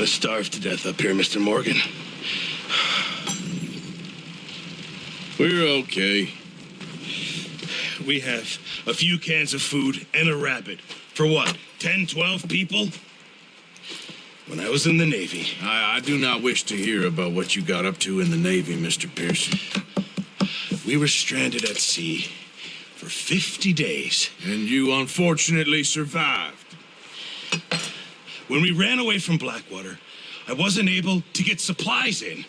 gonna starve to death up here, Mr. Morgan. We're okay. We have a few cans of food and a rabbit. For what, 10, 12 people? When I was in the Navy. I do not wish to hear about what you got up to in the Navy, Mr. Pearson. We were stranded at sea for 50 days. And you unfortunately survived. When we ran away from Blackwater, I wasn't able to get supplies in.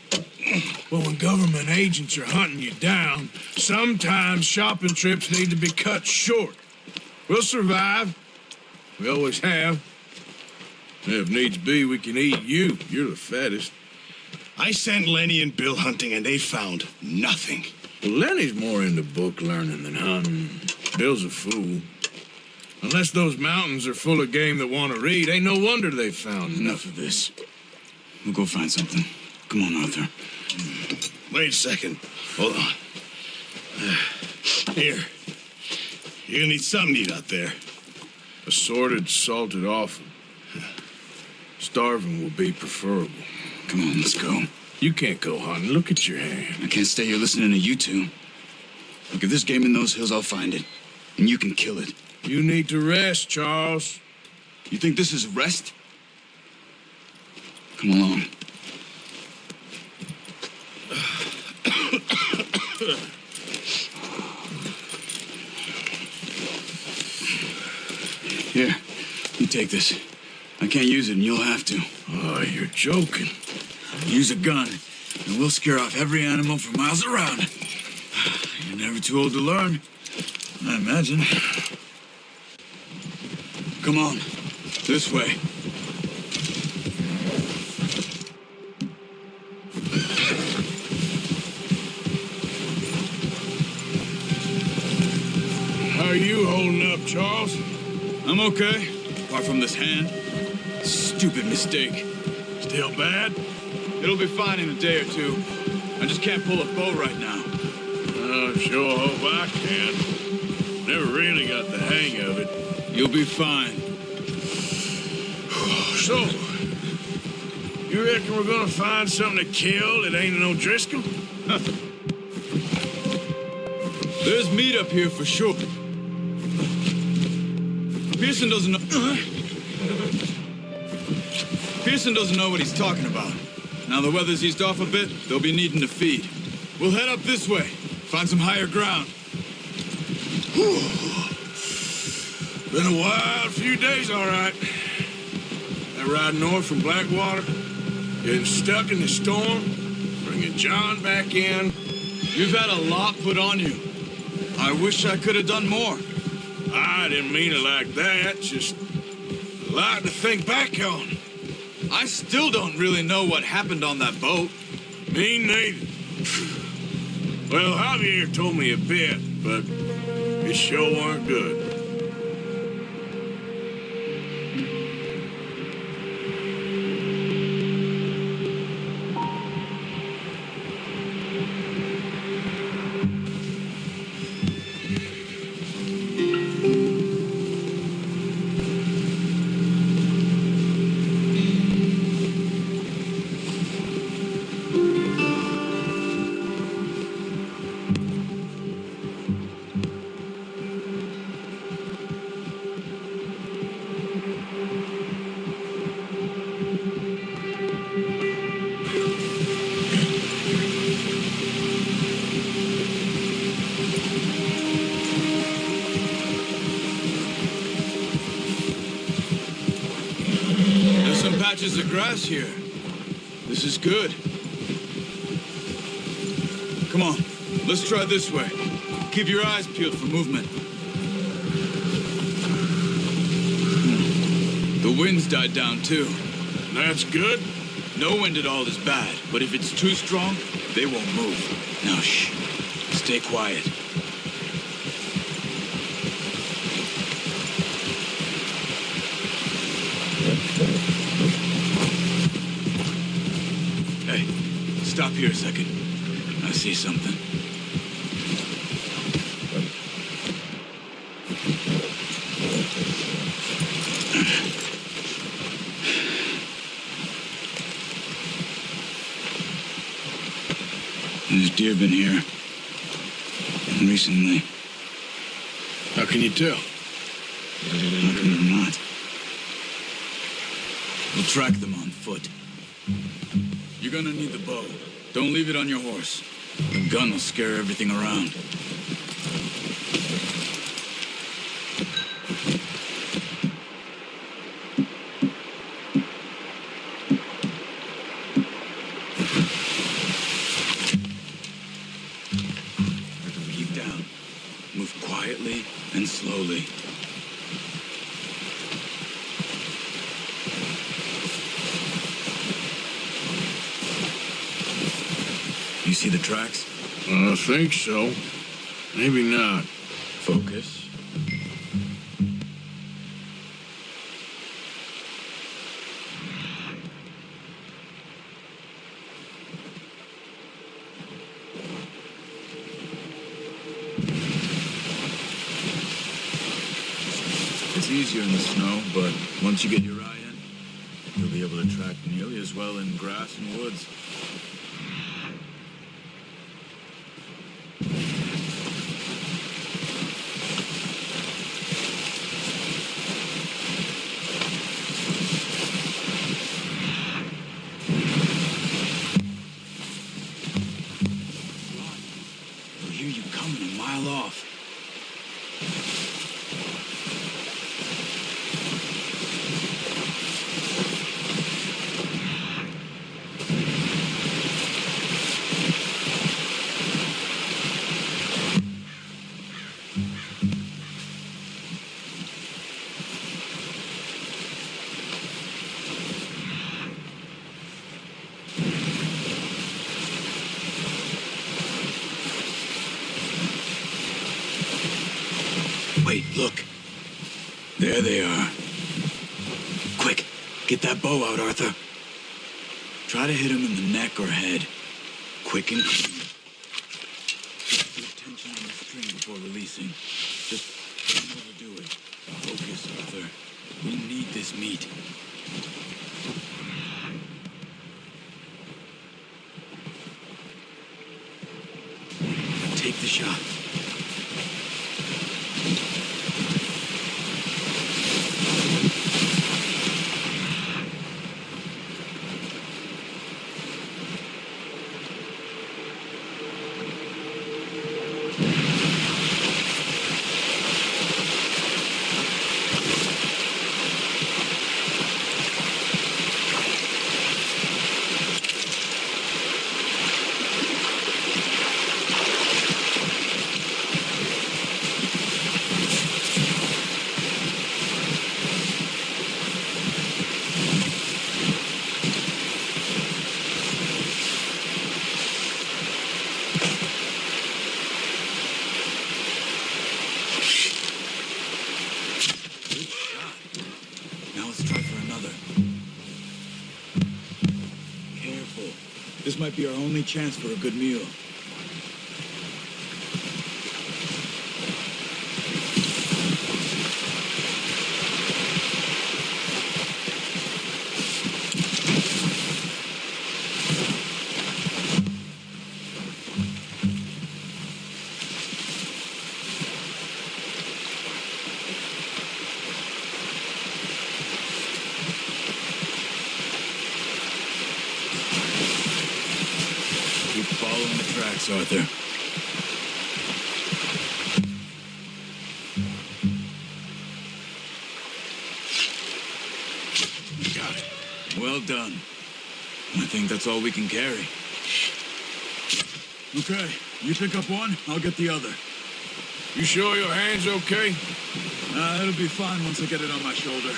Well, when government agents are hunting you down, sometimes shopping trips need to be cut short. We'll survive. We always have. If needs be, we can eat you. You're the fattest. I sent Lenny and Bill hunting, and they found nothing. Well, Lenny's more into book learning than hunting. Bill's a fool. Unless those mountains are full of game that want to read, ain't no wonder they found Enough of this. We'll go find something. Come on, Arthur. Wait a second. Hold on. Here. You're gonna need something to eat out there. Assorted, salted offal. Starving will be preferable. Come on, let's go. You can't go hunting. Look at your hand. I can't stay here listening to you two. Look, if there's game in those hills, I'll find it. And you can kill it. You need to rest, Charles. You think this is rest? Come along. Here, you take this. I can't use it, and you'll have to. Oh, you're joking. Use a gun, and we'll scare off every animal for miles around. You're never too old to learn, I imagine. Come on, this way. How are you holding up, Charles? I'm okay, apart from this hand. Stupid mistake. Still bad? It'll be fine in a day or two. I just can't pull a bow right now. I sure hope I can. Never really got the hang of it. You'll be fine. So, you reckon we're gonna find something to kill that ain't no Driscoll? There's meat up here for sure. Pearson doesn't know... Pearson doesn't know what he's talking about. Now the weather's eased off a bit, they'll be needing to feed. We'll head up this way, find some higher ground. Been a wild few days, all right. That ride north from Blackwater, getting stuck in the storm, bringing John back in. You've had a lot put on you. I wish I could have done more. I didn't mean it like that, just a lot to think back on. I still don't really know what happened on that boat. Me neither. Well, Javier told me a bit, but it sure weren't good. Patches of grass here. This is good. Come on, let's try this way. Keep your eyes peeled for movement. The wind's died down too. That's good. No wind at all is bad, but if it's too strong, they won't move. Now shh, stay quiet. Hey, stop here a second. I see something. There's deer been here. Recently. How can you tell? How can you not? We'll track them on foot. You're gonna need the bow. Don't leave it on your horse. The gun will scare everything around. Keep down. Move quietly and slowly. You see the tracks? I think so. Maybe not. Focus. It's easier in the snow, but once you get your eye in, you'll be able to track nearly as well in grass and woods. They'll hear you coming a mile off. Wait, look. There they are. Quick, get that bow out, Arthur. Try to hit him in the neck or head. Quick and clean. Put tension on the string before releasing. Just don't overdo it. Focus, Arthur. We need this meat. Take the shot. This might be our only chance for a good meal. Keep following the tracks, Arthur. Got it. Well done. I think that's all we can carry. Okay, you pick up one, I'll get the other. You sure your hand's okay? It'll be fine once I get it on my shoulder.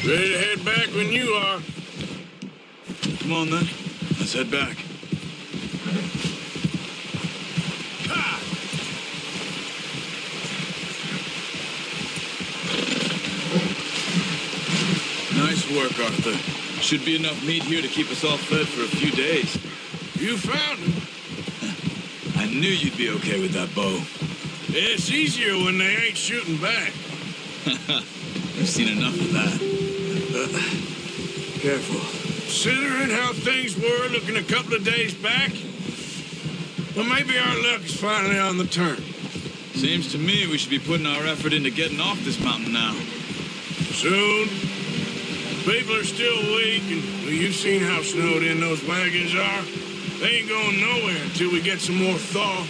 Ready to head back when you are. Come on, then. Let's head back. Ha! Nice work, Arthur. Should be enough meat here to keep us all fed for a few days. You found him. I knew you'd be okay with that bow. It's easier when they ain't shooting back. We've seen enough of that. Careful. Considering how things were looking a couple of days back, well, maybe our luck is finally on the turn. Seems to me we should be putting our effort into getting off this mountain now. Soon. People are still weak, and well, you've seen how snowed in those wagons are. They ain't going nowhere until we get some more thaw.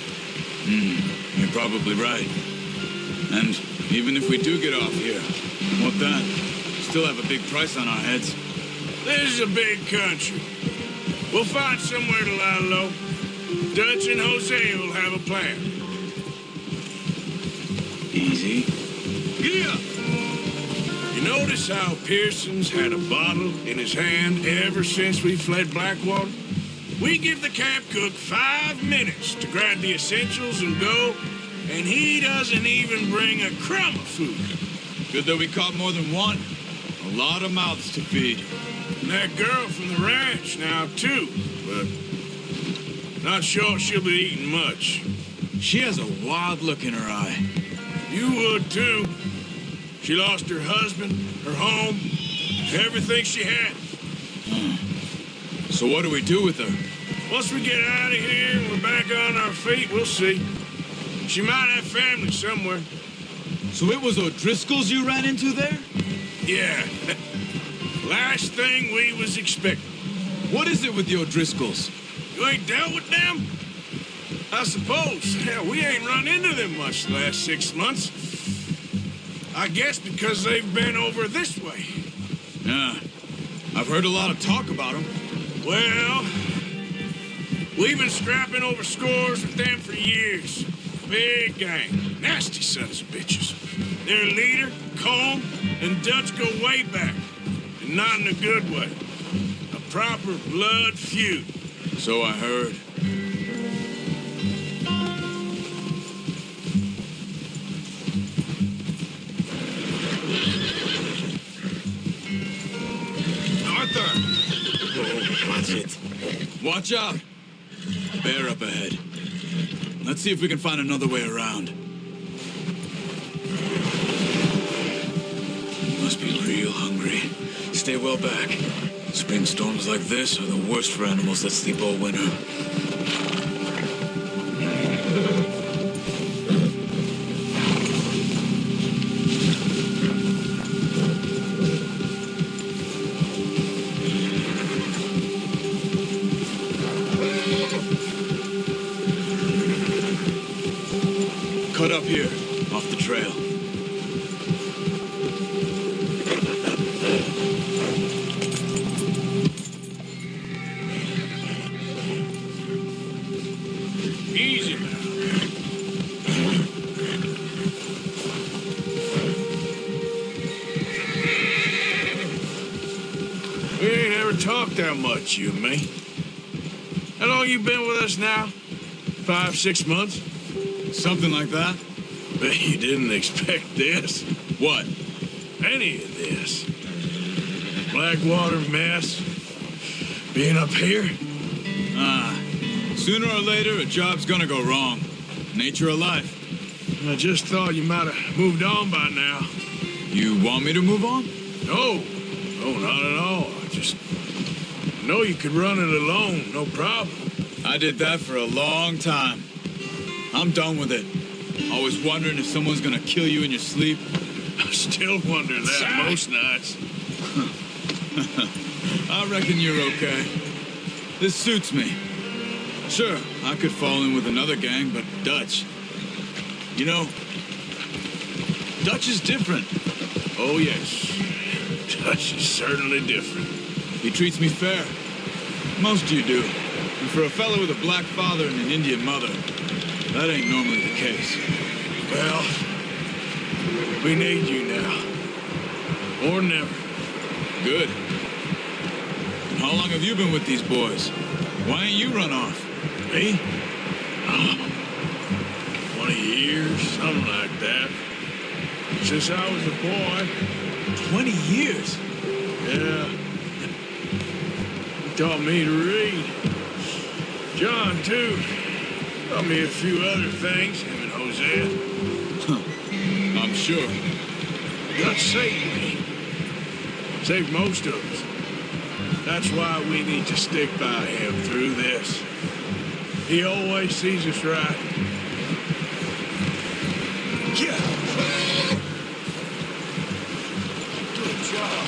You're probably right. And even if we do get off here, what then? Still have a big price on our heads. This is a big country. We'll find somewhere to lie low. Dutch and Jose will have a plan. Easy. Yeah! You notice how Pearson's had a bottle in his hand ever since we fled Blackwater? We give the camp cook 5 minutes to grab the essentials and go, and he doesn't even bring a crumb of food. Good that we caught more than one. A lot of mouths to feed. And that girl from the ranch now, too, but not sure she'll be eating much. She has a wild look in her eye. You would, too. She lost her husband, her home, everything she had. So what do we do with her? Once we get out of here and we're back on our feet, we'll see. She might have family somewhere. So it was O'Driscoll's you ran into there? Yeah. Last thing we was expecting. What is it with the O'Driscolls? You ain't dealt with them? I suppose. Hell, we ain't run into them much the last 6 months. I guess because they've been over this way. Yeah. I've heard a lot of talk about them. Well, we've been scrapping over scores with them for years. Big gang. Nasty sons of bitches. Their leader, Colm, and Dutch go way back. And not in a good way. A proper blood feud. So I heard. Arthur! Oh, watch it. Watch out! Bear up ahead. Let's see if we can find another way around. You must be real hungry. Stay well back. Spring storms like this are the worst for animals that sleep all winter. Cut up here, off the trail. Easy now. We ain't ever talked that much, you and me. How long you been with us now? 5, 6 months? Something like that? Bet you didn't expect this. What? Any of this. Blackwater mess. Being up here. Sooner or later, a job's gonna go wrong. Nature of life. I just thought you might have moved on by now. You want me to move on? No. No, not at all. I just know you could run it alone, no problem. I did that for a long time. I'm done with it. Always wondering if someone's gonna kill you in your sleep. I still wonder that most nights. I reckon you're okay. This suits me. Sure, I could fall in with another gang, but Dutch. You know, Dutch is different. Oh, yes. Dutch is certainly different. He treats me fair. Most of you do. And for a fellow with a black father and an Indian mother, that ain't normally the case. Well, we need you now. Or never. Good. How long have you been with these boys? Why ain't you run off? Me? 20 years, something like that. Since I was a boy. 20 years? Yeah. He taught me to read. John, too. Taught me a few other things, him and Hosea. I'm sure. God saved me. Saved most of us. That's why we need to stick by him through this. He always sees us right. Yeah. Good job.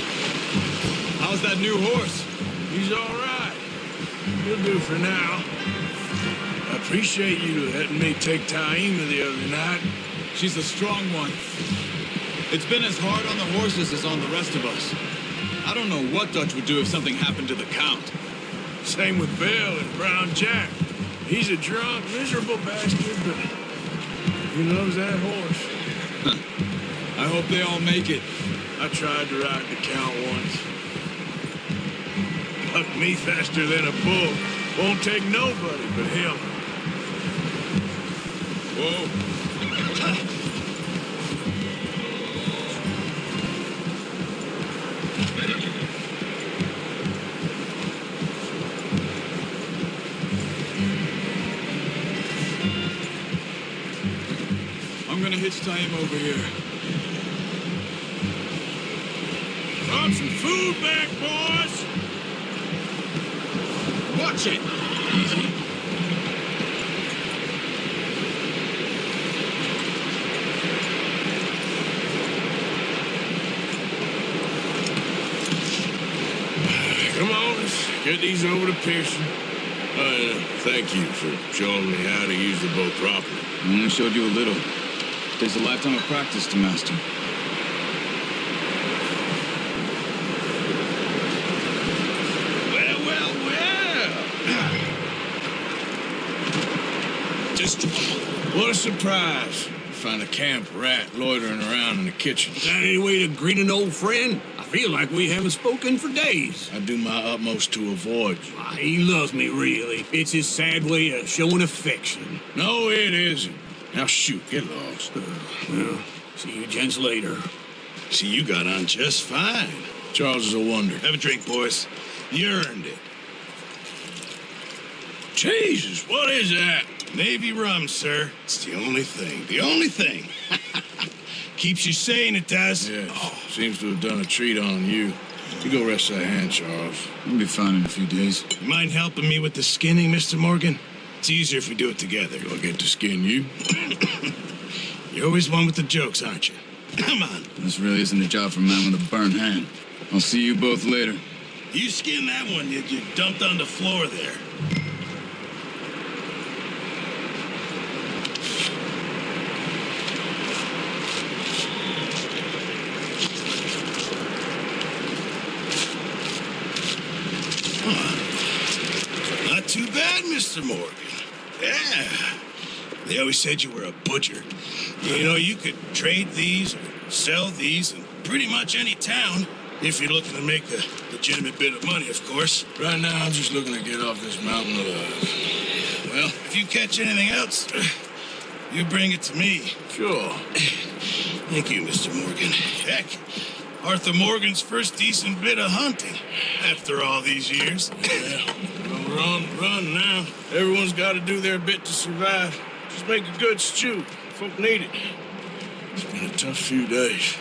How's that new horse? He's all right. He'll do for now. I appreciate you letting me take Taima the other night. She's a strong one. It's been as hard on the horses as on the rest of us. I don't know what Dutch would do if something happened to the Count. Same with Bill and Brown Jack. He's a drunk, miserable bastard, but he loves that horse. I hope they all make it. I tried to ride the Count once. Bucked me faster than a bull. Won't take nobody but him. Whoa. I'm gonna hitch time over here. Brought some food back, boys. Watch it! Easy. Come on, let's get these over to Pearson. Thank you for showing me how to use the boat properly. I only showed you a little. There's a lifetime of practice to master. Well. Just what a surprise. Find a camp rat loitering around in the kitchen. Is that any way to greet an old friend? I feel like we haven't spoken for days. I do my utmost to avoid you. Why, he loves me, really. It's his sad way of showing affection. No, it isn't. Now shoot, get lost. Well, see you gents later. See, you got on just fine. Charles is a wonder. Have a drink, boys. You earned it. Jesus, what is that? Navy rum, sir. It's the only thing. The only thing. Keeps you sane, it does. Yes, seems to have done a treat on you. You go rest that hand, Charles. We'll be fine in a few days. You mind helping me with the skinning, Mr. Morgan? It's easier if we do it together. Do I get to skin you? You're always one with the jokes, aren't you? Come on. This really isn't a job for a man with a burnt hand. I'll see you both later. You skinned that one you dumped on the floor there. Not too bad, Mr. Morgan. Yeah. They always said you were a butcher. You know, you could trade these or sell these in pretty much any town if you're looking to make a legitimate bit of money, of course. Right now, I'm just looking to get off this mountain alive. Well, if you catch anything else, you bring it to me. Sure. Thank you, Mr. Morgan. Heck, Arthur Morgan's first decent bit of hunting after all these years. Yeah. Well, run now. Everyone's got to do their bit to survive. Just make a good stew. Folk need it. It's been a tough few days.